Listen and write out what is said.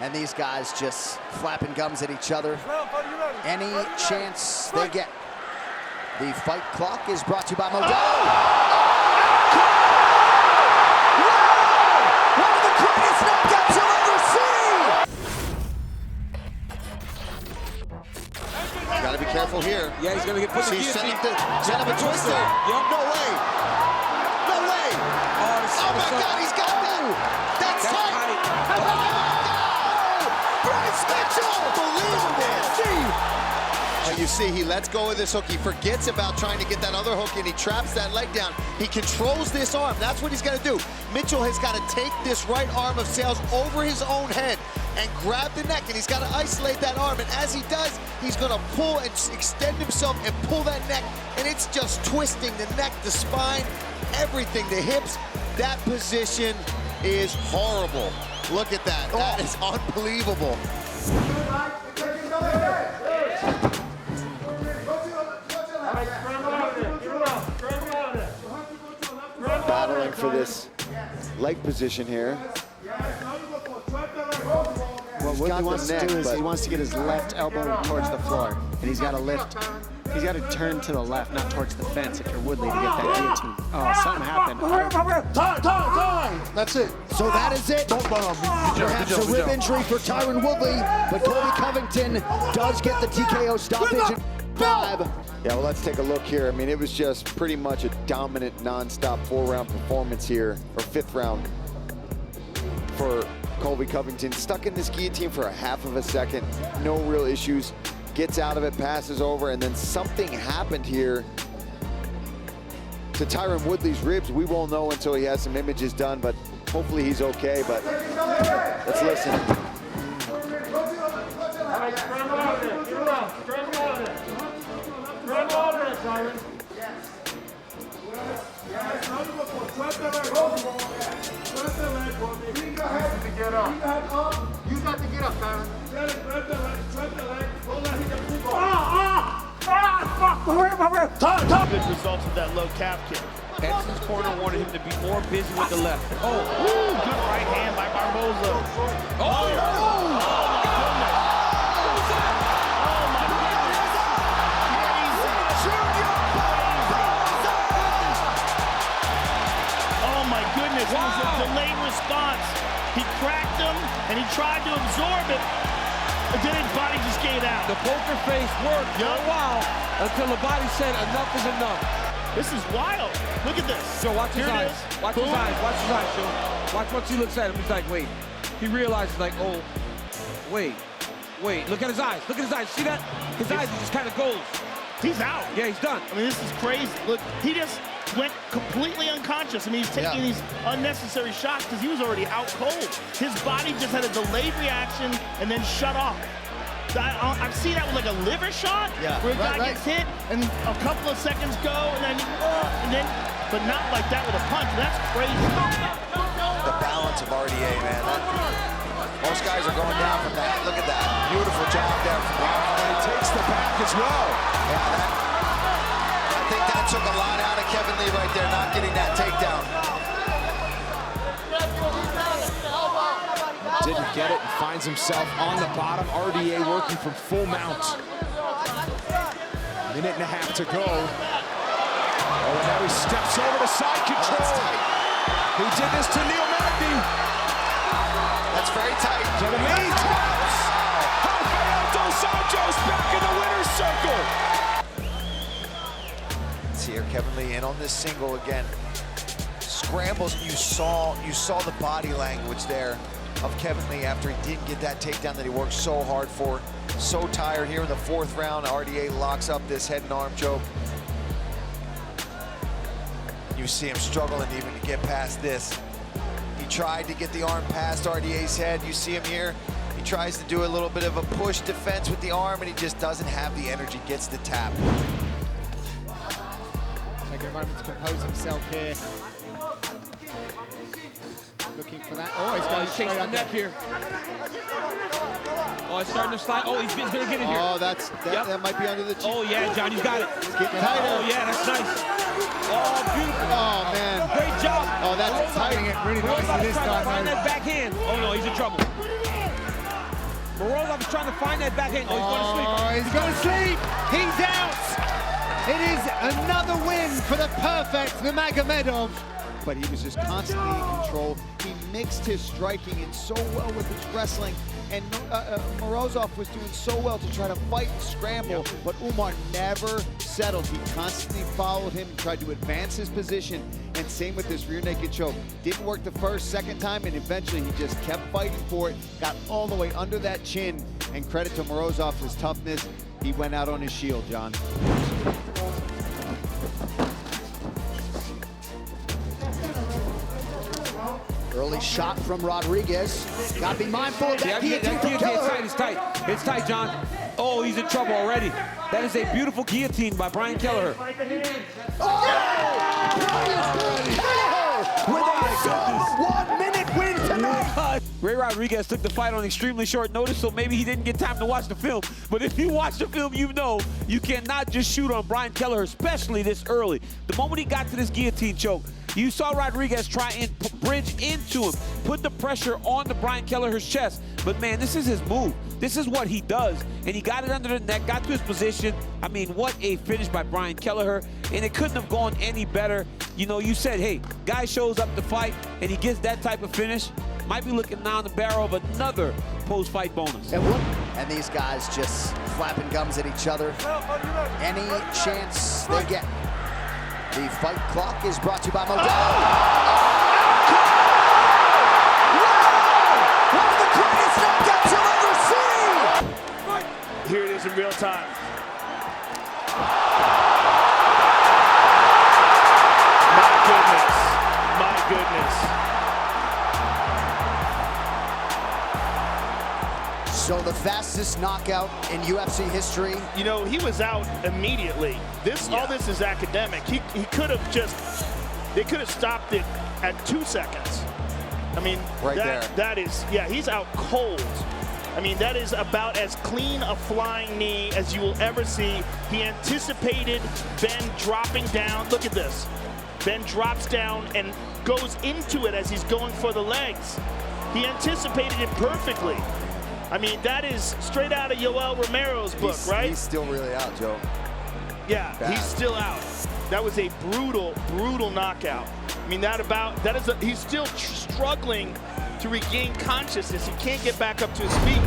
And these guys just flapping gums at each other any chance they get. The fight clock is brought to you by Modelo. One of the greatest knockouts you'll ever see! Gotta be careful here. Yeah, he's gonna get put in the Set guillotine. up a twister. Yep. No way. No way. Oh my God, he's got that. That's tight. Bryce Mitchell. Unbelievable. And you see, he lets go of this hook. He forgets about trying to get that other hook, and he traps that leg down. He controls this arm. That's what he's going to do. Mitchell has got to take this right arm of Sales over his own head and grab the neck, and he's got to isolate that arm. And as he does, he's going to pull and extend himself and pull that neck, and it's just twisting the neck, the spine, everything, the hips. That position is horrible. Look at that. That is unbelievable. Battling for this leg position here. What Woodley wants to do is he wants to get his left elbow towards the floor, and he's got to lift. He's got to turn to the left, not towards the fence if you're Woodley to get that guillotine. Oh, something happened. Time! That's it. So that is it. Perhaps a rib injury for Tyron Woodley, but Colby Covington does get the TKO stoppage in 5. Yeah, well, let's take a look here. I mean, it was just pretty much a dominant, non-stop 4-round performance here, or 5th round for Colby Covington. Stuck in this guillotine for a half of a second, no real issues. Gets out of it, passes over, and then something happened here to Tyron Woodley's ribs. We won't know until he has some images done, but hopefully he's okay. But let's listen. You got to get up, Tyron. Good results with that low calf kick. Edson's corner wanted him to be more busy with the left. Oh, good right hand by Barboza. Oh my goodness, it was a delayed response. He cracked him, and he tried to absorb it, but then his body just gave out. The poker face worked for a while until the body said enough is enough. This is wild. Look at this. Joe, watch his Here it eyes. is. Watch Boom. his eyes. Watch his eyes, Joe. Watch once he looks at him. He's like, wait. He realizes, like, oh, wait. Look at his eyes. Look at his eyes. See that? His eyes, he just kind of goes. He's out. Yeah, he's done. I mean, this is crazy. Look, he just went completely unconscious. I mean, he's taking these unnecessary shots because he was already out cold. His body just had a delayed reaction and then shut off. I've seen that with like a liver shot, where a guy gets hit and a couple of seconds go, and then, but not like that with a punch. That's crazy. The balance of RDA, man. Most guys are going down from that. Look at that. Beautiful job there from Brown. And he takes the back as well. Yeah, I think that took a lot out of Kevin Lee right there, not getting that takedown. Didn't get it and finds himself on the bottom. RDA working from full mount. Minute and a half to go. Oh, and now he steps over to side control. He did this to Neil Magny. That's very tight. To the knee taps. Rafael Dos Anjos back in the winner's circle. See here, Kevin Lee in on this single again. Scrambles. You saw the body language there of Kevin Lee after he didn't get that takedown that he worked so hard for. So tired here in the 4th round. RDA locks up this head and arm choke. You see him struggling even to get past this. He tried to get the arm past RDA's head. You see him here. He tries to do a little bit of a push defense with the arm, and he just doesn't have the energy, gets the tap. Take a moment to compose himself here. Looking for that. Oh, he's going straight on neck here. Oh, it's starting to slide. Oh, he's going to get it here. Oh, that might be under the chin. Oh, yeah, John, he's got it. It's getting tighter. Oh, yeah, that's nice. Oh, beautiful. Oh, man. Great job. Oh, that's tighting it really nicely this time. Find that backhand. Oh, no, he's in trouble. Morozov is trying to find that backhand. Oh, he's going to sleep. He's going to sleep. He's out. It is another win for the perfect Nurmagomedov. But he was just constantly in control. He mixed his striking in so well with his wrestling. And Morozov was doing so well to try to fight and scramble, but Umar never settled. He constantly followed him and tried to advance his position. And same with this rear naked choke. Didn't work the first, second time, and eventually he just kept fighting for it, got all the way under that chin. And credit to Morozov, his toughness. He went out on his shield, John. Early shot from Rodriguez. Got to be mindful of that guillotine from Kelleher. It's tight. It's tight, John. Oh, he's in trouble already. That is a beautiful guillotine by Brian Kelleher. Oh! With a sub 1 minute win tonight. Ray Rodriguez took the fight on extremely short notice, so maybe he didn't get time to watch the film. But if you watch the film, you know you cannot just shoot on Brian Kelleher, especially this early. The moment he got to this guillotine choke, you saw Rodriguez try and bridge into him, put the pressure on the Brian Kelleher's chest. But man, this is his move. This is what he does. And he got it under the neck, got to his position. I mean, what a finish by Brian Kelleher. And it couldn't have gone any better. You know, you said, hey, guy shows up to fight and he gets that type of finish. Might be looking down the barrel of another post-fight bonus. And these guys just flapping gums at each other. Any chance they get. The fight clock is brought to you by Modelo. One of the greatest knockouts you'll ever see! Here it is in real time. My goodness. My goodness. So the fastest knockout in UFC history. You know, he was out immediately. All this is academic. He could have they could have stopped it at 2 seconds. I mean, that is, he's out cold. I mean, that is about as clean a flying knee as you will ever see. He anticipated Ben dropping down. Look at this. Ben drops down and goes into it as he's going for the legs. He anticipated it perfectly. I mean, that is straight out of Yoel Romero's book, right? He's still really out, Joe. Yeah, he's still out. That was a brutal, brutal knockout. I mean, he's still struggling to regain consciousness. He can't get back up to his feet.